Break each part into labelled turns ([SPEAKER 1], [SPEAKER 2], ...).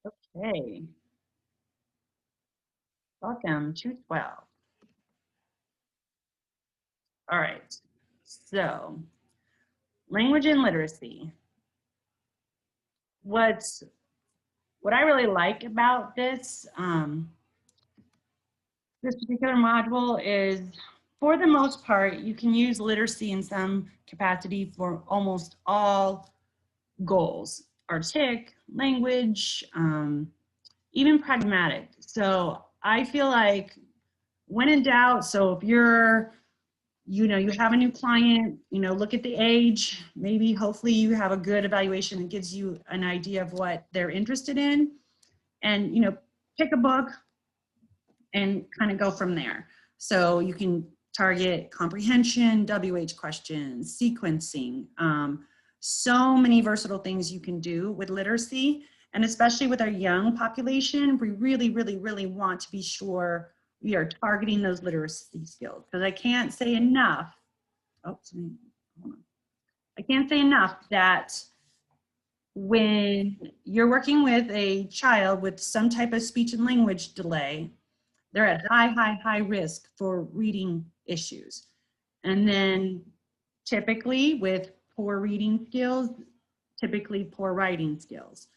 [SPEAKER 1] Okay, welcome to 12. All right, so language and literacy. What's what I really like about this particular module is, for the most part, you can use literacy in some capacity for almost all goals: artic, language, even pragmatic. So I feel like when in doubt, so if you're, you have a new client, look at the age, maybe hopefully you have a good evaluation that gives you an idea of what they're interested in, and, pick a book and kind of go from there. So you can target comprehension, WH questions, sequencing, so many versatile things you can do with literacy. And especially with our young population, we really, really, really want to be sure we are targeting those literacy skills, because I can't say enough. Oops, hold on. I can't say enough that when you're working with a child with some type of speech and language delay, they're at high, high, high risk for reading issues. And then typically with poor reading skills, typically poor writing skills.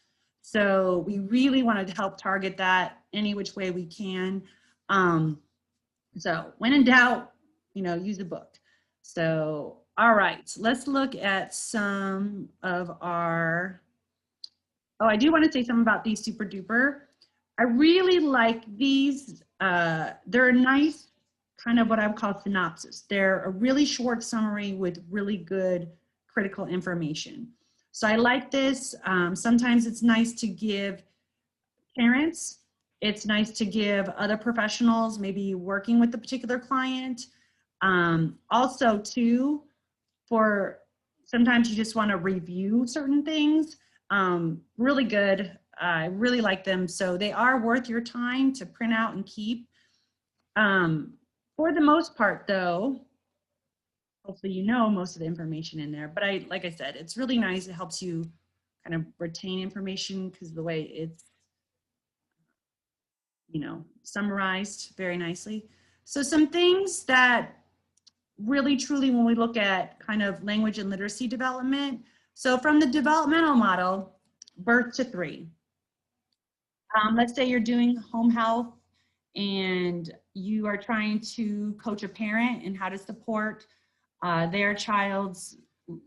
[SPEAKER 1] So we really wanted to help target that any which way we can. So when in doubt, use a book. So, all right, let's look at some of our, I do want to say something about these super duper. I really like these. They're a nice kind of what I would call synopsis. They're a really short summary with really good critical information. So I like this. Sometimes it's nice to give parents, it's nice to give other professionals, maybe working with the particular client. Also too, for sometimes you just want to review certain things. Really good. I really like them. So they are worth your time to print out and keep. For the most part though, hopefully you know most of the information in there, but like I said, it's really nice. It helps you kind of retain information because the way it's, summarized very nicely. So some things that really truly, when we look at kind of language and literacy development, so from the developmental model, birth to 3. Let's say you're doing home health and you are trying to coach a parent in how to support their child's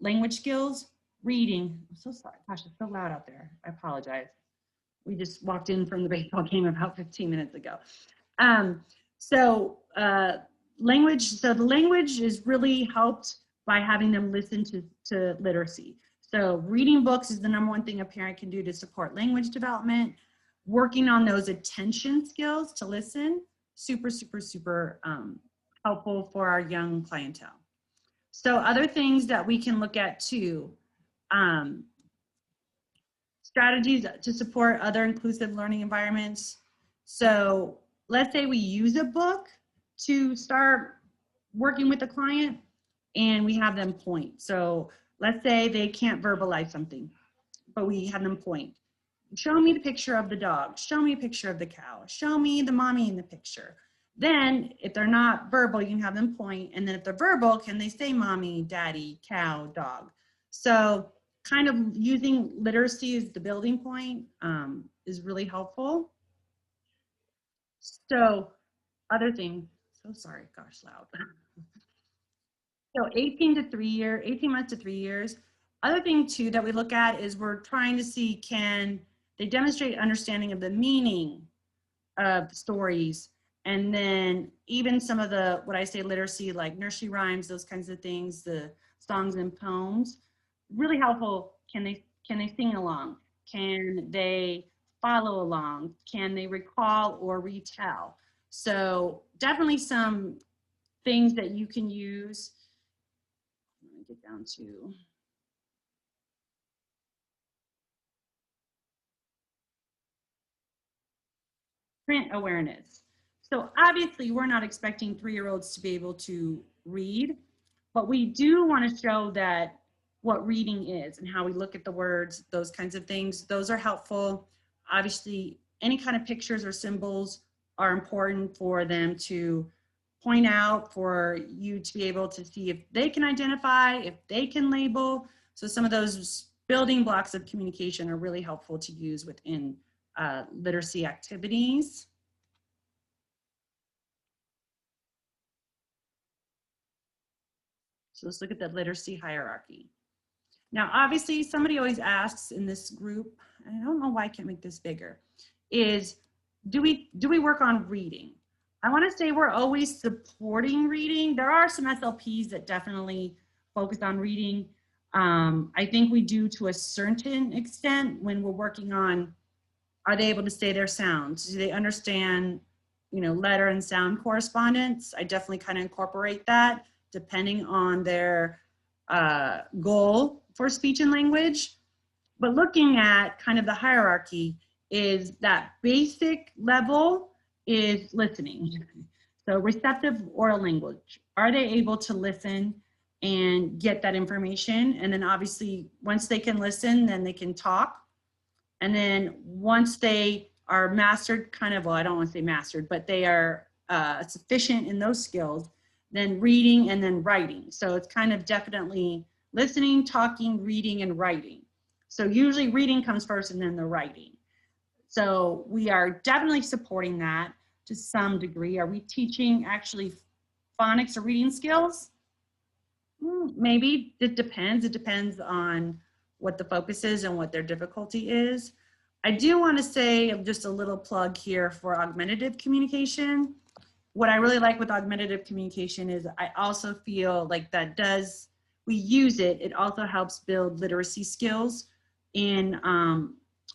[SPEAKER 1] language skills, reading. I'm so sorry. Gosh, it's so loud out there. I apologize. We just walked in from the baseball game about 15 minutes ago. Language, so the language is really helped by having them listen to literacy. So reading books is the #1 thing a parent can do to support language development. Working on those attention skills to listen, super, super, super helpful for our young clientele. So other things that we can look at too, strategies to support other inclusive learning environments. So let's say we use a book to start working with the client and we have them point. So let's say they can't verbalize something, but we have them point. Show me the picture of the dog. Show me a picture of the cow. Show me the mommy in the picture. Then if they're not verbal, you can have them point. And then if they're verbal, can they say mommy, daddy, cow, dog? So kind of using literacy as the building point is really helpful. So other thing, so sorry, gosh, loud. So 18 months to 3 years. Other thing too that we look at is we're trying to see, can they demonstrate understanding of the meaning of stories, and then even some of the, what I say literacy, like nursery rhymes, those kinds of things, the songs and poems, really helpful. Can they sing along? Can they follow along? Can they recall or retell? So definitely some things that you can use. Let me get down to print awareness. So obviously we're not expecting 3-year-olds to be able to read, but we do want to show that what reading is and how we look at the words, those kinds of things, those are helpful. Obviously, any kind of pictures or symbols are important for them to point out, for you to be able to see if they can identify, if they can label. So some of those building blocks of communication are really helpful to use within literacy activities. So let's look at the literacy hierarchy. Now, obviously, somebody always asks in this group, and I don't know why I can't make this bigger, is do we work on reading? I want to say we're always supporting reading. There are some SLPs that definitely focus on reading. I think we do to a certain extent when we're working on, are they able to say their sounds? Do they understand, you know, letter and sound correspondence? I definitely kind of incorporate that depending on their goal for speech and language. But looking at kind of the hierarchy is that basic level is listening. So receptive oral language. Are they able to listen and get that information? And then obviously once they can listen, then they can talk. And then once they are mastered, kind of, well, I don't want to say mastered, but they are sufficient in those skills, then reading and then writing. So it's kind of definitely listening, talking, reading, and writing. So usually reading comes first and then the writing. So we are definitely supporting that to some degree. Are we teaching actually phonics or reading skills? Maybe. It depends. It depends on what the focus is and what their difficulty is. I do want to say just a little plug here for augmentative communication. What I really like with augmentative communication is I also feel like that does, we use it, it also helps build literacy skills in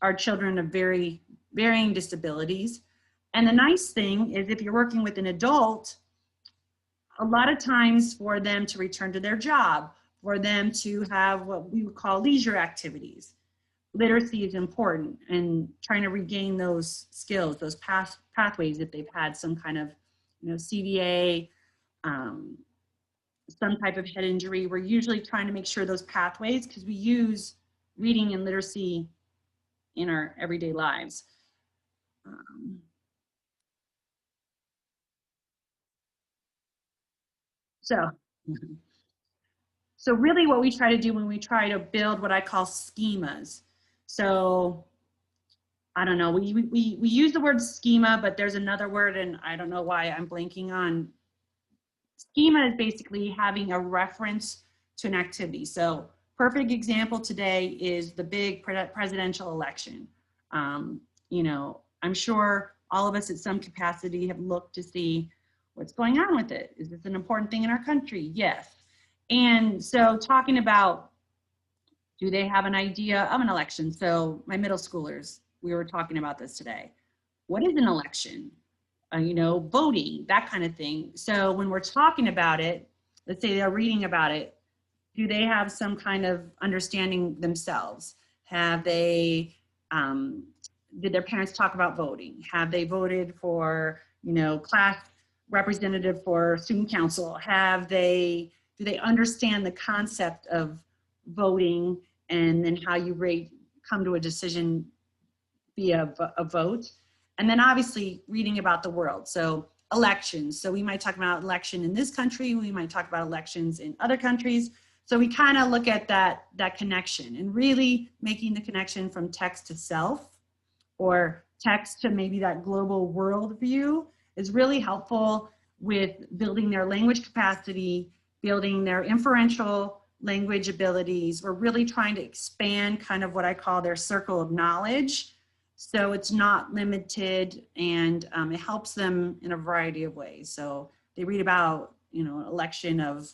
[SPEAKER 1] our children of varying disabilities. And the nice thing is if you're working with an adult, a lot of times for them to return to their job, for them to have what we would call leisure activities, literacy is important, and trying to regain those skills, those pathways if they've had some kind of, you know, CVA, some type of head injury. We're usually trying to make sure those pathways, because we use reading and literacy in our everyday lives. So really what we try to do when we try to build what I call schemas. So I don't know, we use the word schema, but there's another word and I don't know why I'm blanking on. Schema is basically having a reference to an activity. So perfect example today is the big presidential election. You know, I'm sure all of us at some capacity have looked to see what's going on with it. Is this an important thing in our country? Yes. And so talking about, do they have an idea of an election? So my middle schoolers, we were talking about this today. What is an election? You know, voting, that kind of thing. So when we're talking about it, let's say they're reading about it, do they have some kind of understanding themselves? Have they, did their parents talk about voting? Have they voted for, you know, class representative for student council? Have they, do they understand the concept of voting and then how you come to a decision via a vote? And then obviously reading about the world. So elections. So we might talk about election in this country. We might talk about elections in other countries. So we kind of look at that connection and really making the connection from text to self or text to maybe that global world view is really helpful with building their language capacity, building their inferential language abilities. We're really trying to expand kind of what I call their circle of knowledge. So it's not limited, and it helps them in a variety of ways. So they read about, you know, election of,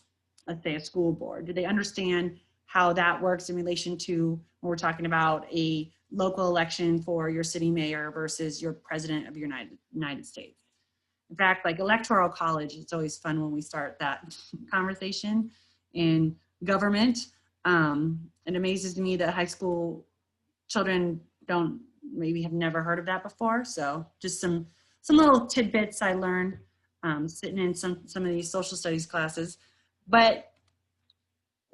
[SPEAKER 1] let's say, a school board. Do they understand how that works in relation to when we're talking about a local election for your city mayor versus your president of the United States? In fact, like electoral college, it's always fun when we start that conversation in government. It amazes me that high school children maybe have never heard of that before. So just some little tidbits I learned sitting in some of these social studies classes. But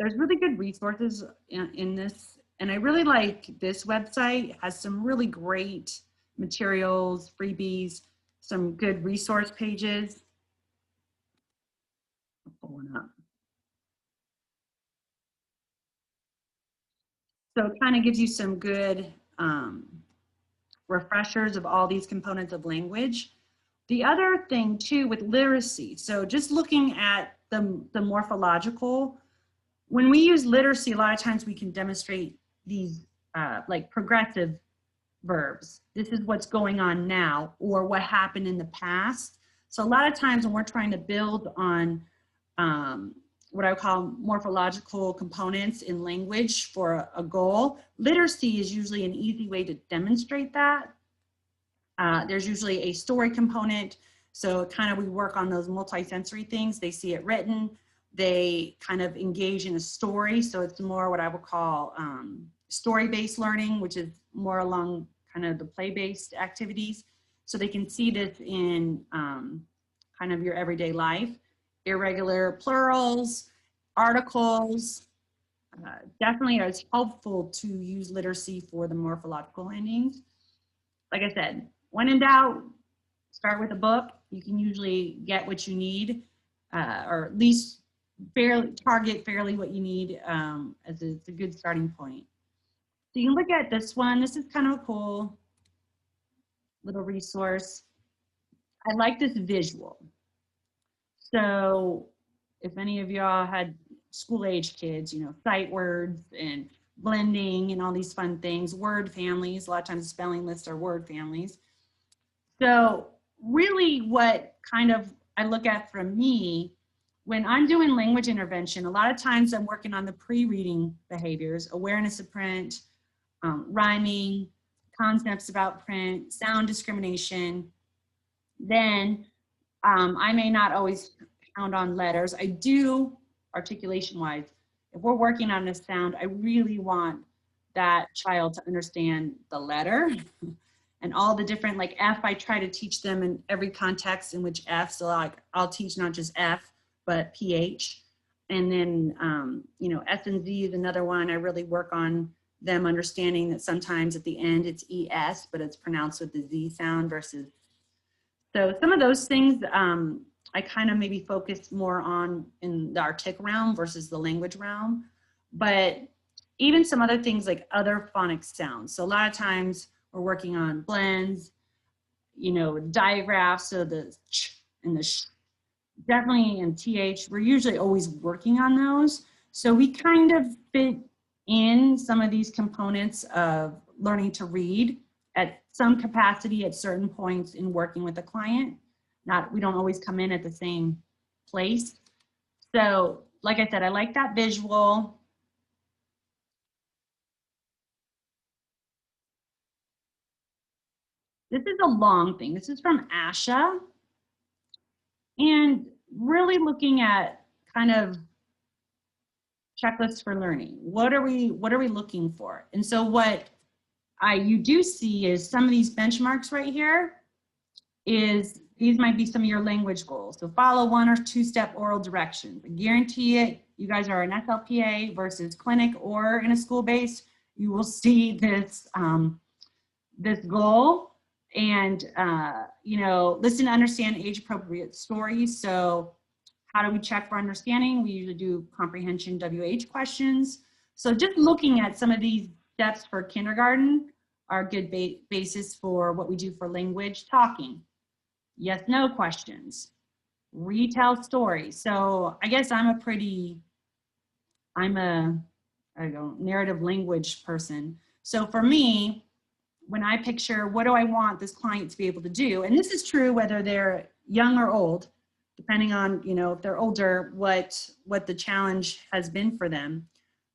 [SPEAKER 1] there's really good resources in this And I really like this website. It has some really great materials, freebies, some good resource pages. I'll pull one up. So it kind of gives you some good refreshers of all these components of language. The other thing too with literacy, so just looking at the morphological, when we use literacy, a lot of times we can demonstrate these like progressive verbs. This is what's going on now, or what happened in the past. So a lot of times when we're trying to build on what I would call morphological components in language for a goal, literacy is usually an easy way to demonstrate that. There's usually a story component. So kind of we work on those multisensory things. They see it written. They kind of engage in a story. So it's more what I would call story-based learning, which is more along kind of the play-based activities. So they can see this in kind of your everyday life. Irregular plurals, articles. Definitely it's helpful to use literacy for the morphological endings. Like I said, when in doubt, start with a book. You can usually get what you need, or at least target fairly what you need as it's a good starting point. So you can look at this one. This is kind of a cool little resource. I like this visual. So if any of y'all had school age kids, you know, sight words and blending and all these fun things, word families, a lot of times spelling lists are word families. So really what kind of I look at from me, when I'm doing language intervention, a lot of times I'm working on the pre-reading behaviors, awareness of print, rhyming, concepts about print, sound discrimination. Then I may not always pound on letters. I do articulation-wise. If we're working on a sound, I really want that child to understand the letter and all the different, like F, I try to teach them in every context in which F, so like I'll teach not just F, but PH. And then, you know, S and Z is another one. I really work on them understanding that sometimes at the end it's ES, but it's pronounced with the Z sound versus. So some of those things I kind of maybe focus more on in the artic realm versus the language realm. But even some other things like other phonic sounds. So a lot of times we're working on blends, you know, digraphs, so the ch and the sh, definitely in TH, we're usually always working on those. So we kind of fit in some of these components of learning to read at some capacity at certain points in working with a client. We don't always come in at the same place. So like I said, I like that visual. This is a long thing. This is from ASHA. And really looking at kind of checklists for learning. What are we looking for? And so what you do see is some of these benchmarks right here is these might be some of your language goals. So follow 1 or 2-step oral directions. I guarantee it, you guys are an SLPA versus clinic or in a school-based, you will see this, this goal. And, you know, listen to understand age-appropriate stories. So how do we check for understanding? We usually do comprehension WH questions. So just looking at some of these steps for kindergarten are a good basis for what we do for language. Talking, yes, no questions, retell stories. So I guess I'm a I don't know, narrative language person. So for me, when I picture what do I want this client to be able to do, and this is true whether they're young or old, depending on, you know, if they're older, what the challenge has been for them.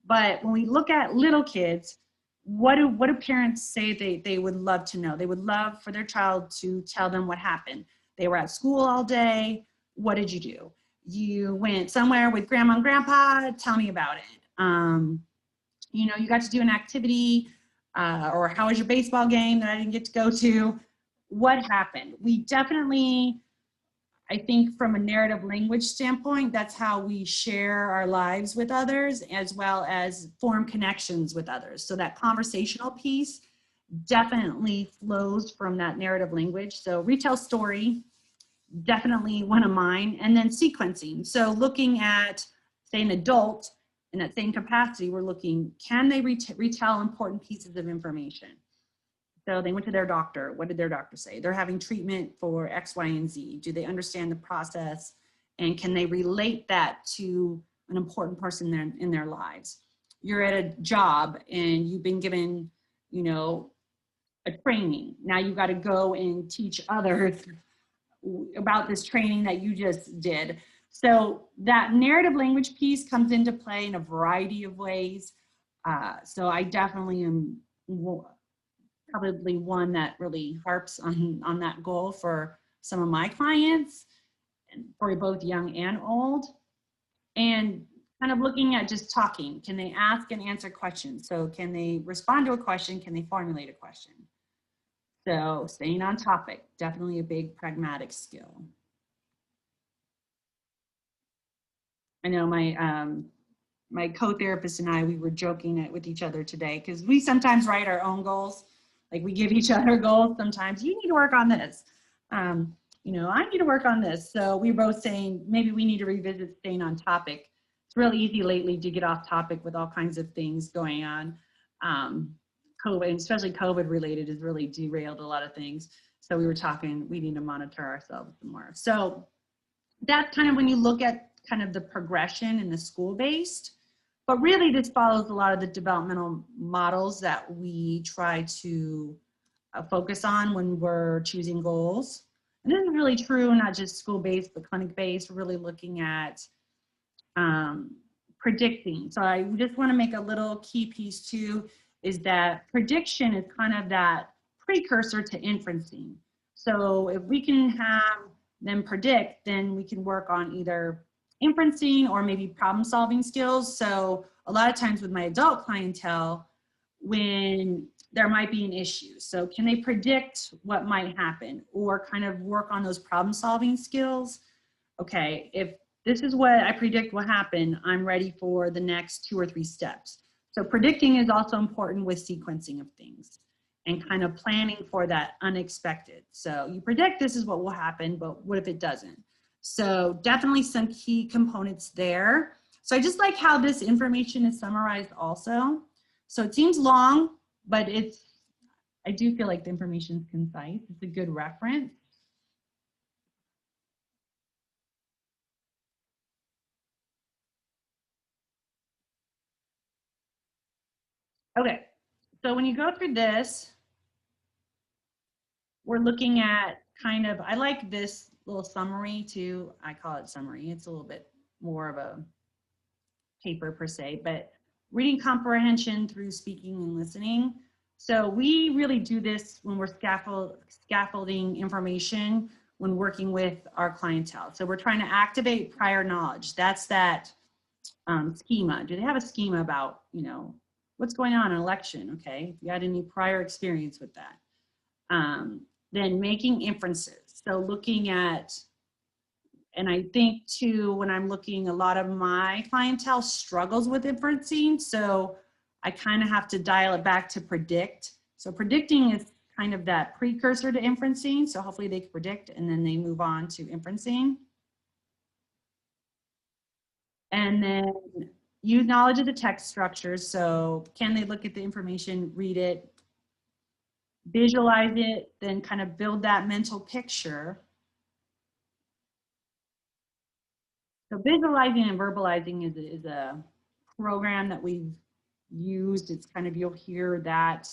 [SPEAKER 1] But when we look at little kids, what do parents say they would love to know? They would love for their child to tell them what happened. They were at school all day. What did you do? You went somewhere with grandma and grandpa. Tell me about it. You know, you got to do an activity, or how was your baseball game that I didn't get to go to? What happened? We definitely I think from a narrative language standpoint, that's how we share our lives with others, as well as form connections with others. So that conversational piece definitely flows from that narrative language. So retell story, definitely one of mine. And then sequencing. So looking at, say, an adult in that same capacity, we're looking, can they retell important pieces of information? So they went to their doctor. What did their doctor say? They're having treatment for X, Y, and Z. Do they understand the process? And can they relate that to an important person in their lives? You're at a job and you've been given, you know, a training. Now you've got to go and teach others about this training that you just did. So that narrative language piece comes into play in a variety of ways. So I definitely am probably one that really harps on that goal for some of my clients, for both young and old. And kind of looking at just talking. Can they ask and answer questions? So can they respond to a question? Can they formulate a question? So staying on topic, definitely a big pragmatic skill. I know my co-therapist and I, we were joking with each other today because we sometimes write our own goals. Like we give each other goals sometimes. You need to work on this. You know, I need to work on this. So we're both saying maybe we need to revisit staying on topic. It's really easy lately to get off topic with all kinds of things going on. COVID, especially COVID related, has really derailed a lot of things. So we were talking, we need to monitor ourselves more. So that's kind of when you look at kind of the progression in the school-based, but really this follows a lot of the developmental models that we try to focus on when we're choosing goals. And this is really true, not just school-based, but clinic-based, really looking at predicting. So I just want to make a little key piece too, is that prediction is kind of that precursor to inferencing. So if we can have them predict, then we can work on either inferencing or maybe problem solving skills. So a lot of times with my adult clientele, when there might be an issue, so can they predict what might happen or kind of work on those problem solving skills? Okay, if this is what I predict will happen, I'm ready for the next 2 or 3 steps. So predicting is also important with sequencing of things and kind of planning for that unexpected. So you predict this is what will happen, but what if it doesn't? So definitely some key components there. So I just like how this information is summarized also. So it seems long, but I do feel like the information is concise. It's a good reference. Okay, so when you go through this, we're looking at kind of, I like this little summary too. I call it summary. It's a little bit more of a paper per se, but reading comprehension through speaking and listening. So we really do this when we're scaffolding information when working with our clientele. So we're trying to activate prior knowledge. That's that schema. Do they have a schema about, you know, what's going on in an election? Okay, if you had any prior experience with that. Then making inferences. So looking at, and I think too, when I'm looking, a lot of my clientele struggles with inferencing. So I kind of have to dial it back to predict. So predicting is kind of that precursor to inferencing. So hopefully they can predict and then they move on to inferencing. And then use knowledge of the text structures. So can they look at the information, read it, visualize it, then kind of build that mental picture. So visualizing and verbalizing is a program that we've used. It's kind of, you'll hear that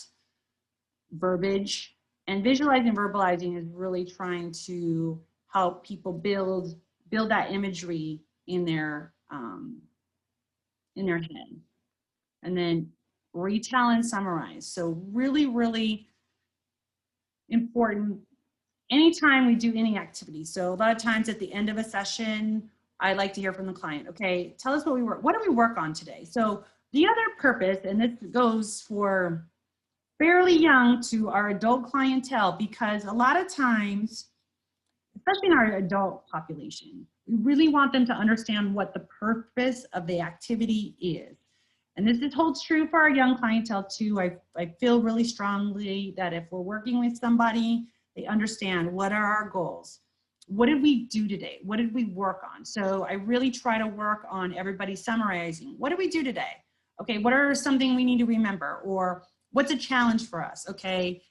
[SPEAKER 1] verbiage. And visualizing and verbalizing is really trying to help people build that imagery in their head. And then retell and summarize. So really, really important anytime we do any activity. So a lot of times at the end of a session, I like to hear from the client. Okay, tell us what do we work on today? So the other purpose, and this goes for fairly young to our adult clientele, because a lot of times especially in our adult population. We really want them to understand what the purpose of the activity is. And this holds true for our young clientele too. I feel really strongly that if we're working with somebody, they understand what are our goals. What did we do today? What did we work on? So I really try to work on everybody summarizing. What did we do today? Okay, what are something we need to remember? Or what's a challenge for us? Okay,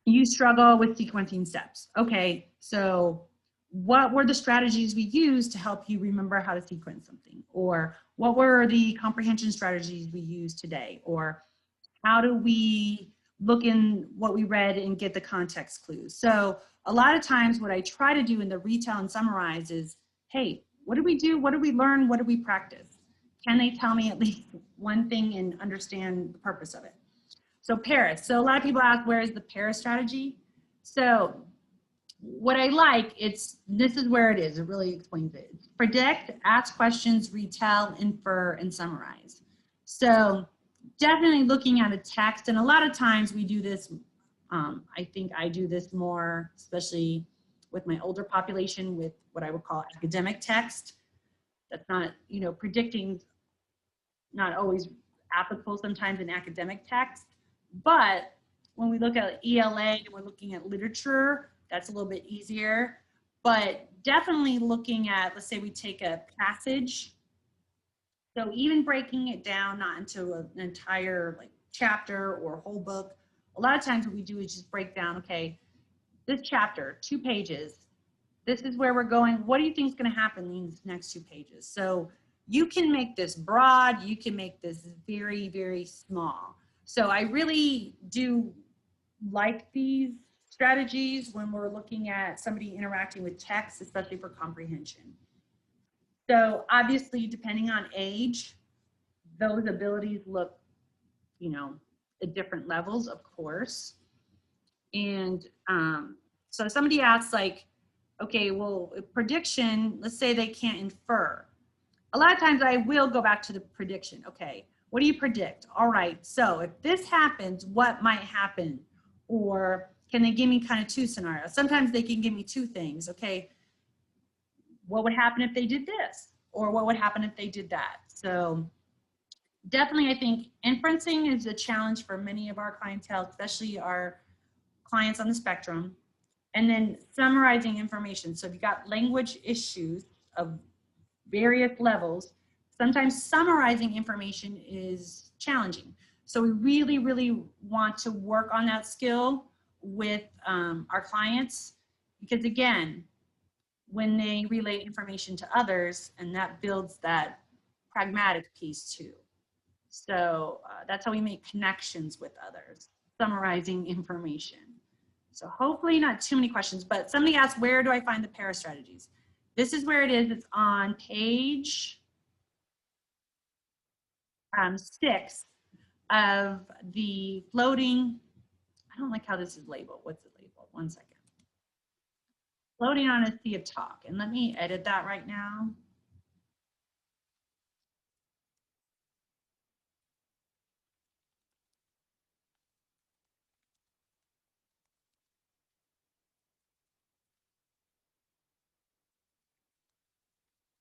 [SPEAKER 1] you struggle with sequencing steps. Okay, so what were the strategies we used to help you remember how to sequence something? Or what were the comprehension strategies we used today? Or how do we look in what we read and get the context clues? So a lot of times what I try to do in the retell and summarize is, hey, what did we do? What did we learn? What did we practice? Can they tell me at least one thing and understand the purpose of it? So Paris. So a lot of people ask, where is the Paris strategy? So what I like, this is where it is. It really explains it. It's predict, ask questions, retell, infer, and summarize. So definitely looking at a text, and a lot of times we do this, I think I do this more, especially with my older population, with what I would call academic text. That's not, predicting, not always applicable sometimes in academic text, but when we look at ELA and we're looking at literature, that's a little bit easier. But definitely looking at, let's say we take a passage, so even breaking it down, not into an entire chapter or whole book, a lot of times what we do is just break down, okay, this chapter, 2 pages, this is where we're going. What do you think is going to happen in these next 2 pages? So you can make this broad, you can make this very, very small. So I really do like these strategies when we're looking at somebody interacting with text, especially for comprehension. So obviously, depending on age, those abilities look, at different levels, of course. And so somebody asks okay, well, prediction, let's say they can't infer. A lot of times I will go back to the prediction. Okay, what do you predict? All right, so if this happens, what might happen? Or can they give me kind of 2 scenarios? Sometimes they can give me 2 things. Okay, what would happen if they did this? Or what would happen if they did that? So definitely, I think inferencing is a challenge for many of our clientele, especially our clients on the spectrum. And then summarizing information. So if you've got language issues of various levels, sometimes summarizing information is challenging. So we really, really want to work on that skill with our clients, because again, when they relay information to others, and that builds that pragmatic piece too. So that's how we make connections with others, summarizing information. So hopefully not too many questions, but somebody asked, where do I find the para strategies? This is where it is. It's on page 6 of the floating. I don't like how this is labeled. What's it labeled? 1 second. Floating on a sea of talk. And let me edit that right now.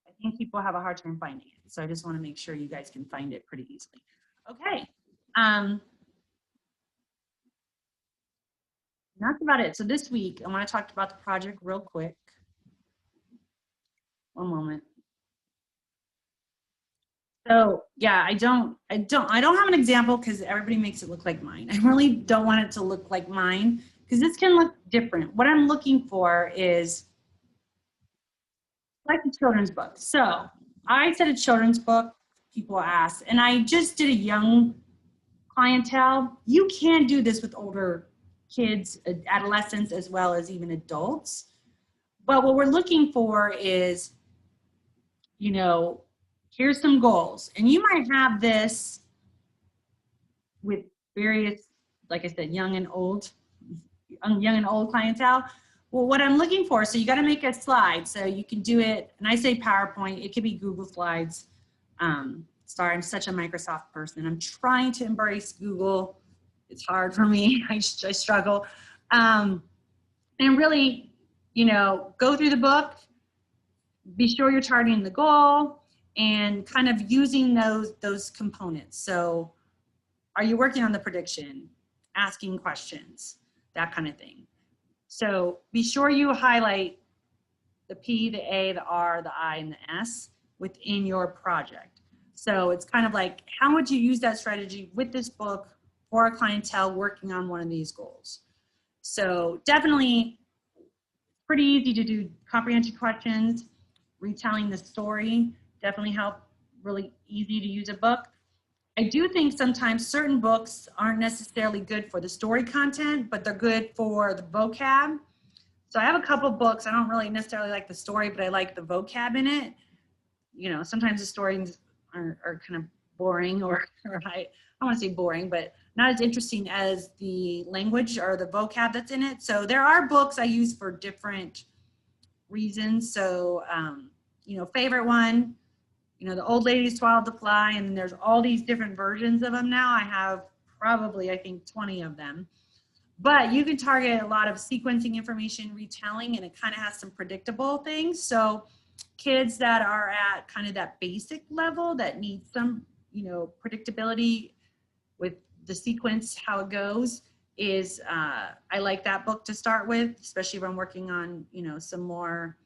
[SPEAKER 1] I think people have a hard time finding it. So I just want to make sure you guys can find it pretty easily. Okay. That's about it. So this week, I want to talk about the project real quick. One moment. So yeah, I don't have an example because everybody makes it look like mine. I really don't want it to look like mine because this can look different. What I'm looking for is like a children's book. So I said a children's book, people ask, and I just did a young clientele. You can do this with older kids, adolescents, as well as even adults. But what we're looking for is, here's some goals. And you might have this with various, like I said, young and old clientele. Well, what I'm looking for, so you got to make a slide. So you can do it, and I say PowerPoint, it could be Google Slides. Sorry, I'm such a Microsoft person. I'm trying to embrace Google. It's hard for me. I struggle. And really, you know, go through the book, be sure you're targeting the goal and kind of using those components. So are you working on the prediction, asking questions, that kind of thing. So be sure you highlight the P, the A, the R, the I, and the S within your project. So it's kind of like, how would you use that strategy with this book for a clientele working on one of these goals? So definitely pretty easy to do comprehension questions, retelling the story, definitely help, really easy to use a book. I do think sometimes certain books aren't necessarily good for the story content, but they're good for the vocab. So I have a couple books. I don't really necessarily like the story, but I like the vocab in it. You know, sometimes the stories are kind of boring or I don't want to say boring, but not as interesting as the language or the vocab that's in it. So there are books I use for different reasons. So, you know, favorite one, you know, the old lady swallowed the fly, and there's all these different versions of them now. I have probably, I think, 20 of them. But you can target a lot of sequencing information, retelling, and it kind of has some predictable things. So kids that are at kind of that basic level that need some, you know, predictability with the sequence, how it goes, is I like that book to start with, especially if I'm working on, you know, some more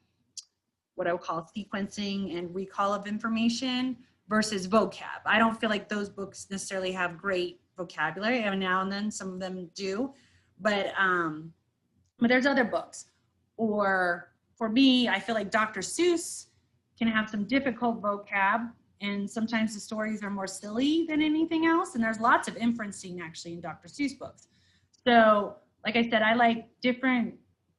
[SPEAKER 1] what I would call sequencing and recall of information versus vocab. I don't feel like those books necessarily have great vocabulary. Every now and then some of them do, but there's other books. Or for me, I feel like Dr. Seuss can have some difficult vocab, and sometimes the stories are more silly than anything else. And there's lots of inferencing actually in Dr. Seuss books. So like I said, I like different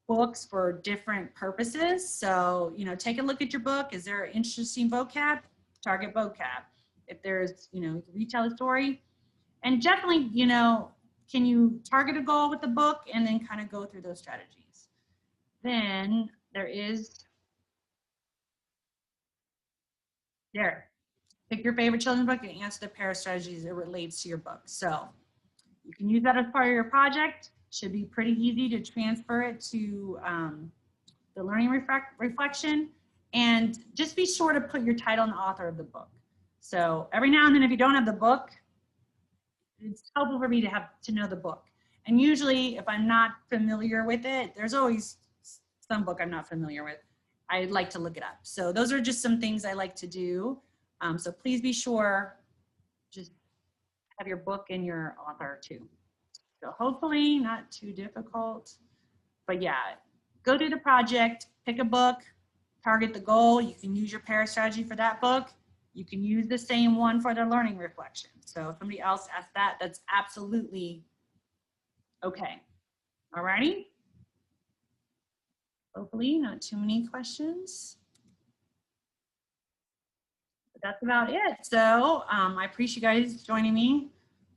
[SPEAKER 1] books for different purposes. So, you know, take a look at your book. Is there interesting vocab? Target vocab. If there's, you know, retell a story. And definitely, you know, can you target a goal with the book and then kind of go through those strategies? Then there is, there, pick your favorite children's book and answer the pair of strategies that relates to your book. So you can use that as part of your project. Should be pretty easy to transfer it to the learning reflection. And just be sure to put your title and the author of the book. So every now and then, if you don't have the book, it's helpful for me to have to know the book. And usually if I'm not familiar with it, there's always some book I'm not familiar with. I'd like to look it up. So those are just some things I like to do. So please be sure, just have your book and your author too. So hopefully not too difficult, but yeah, go through the project, pick a book, target the goal. You can use your para strategy for that book. You can use the same one for the learning reflection. So if somebody else asks that, that's absolutely okay. All righty. Hopefully not too many questions. But that's about it. So I appreciate you guys joining me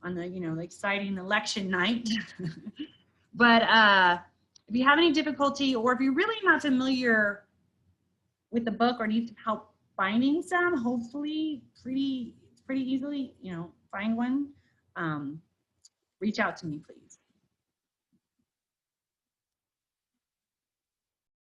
[SPEAKER 1] on the, you know, the exciting election night. But if you have any difficulty, or if you're really not familiar with the book or need some help finding some, hopefully pretty easily, you know, find one, reach out to me, please.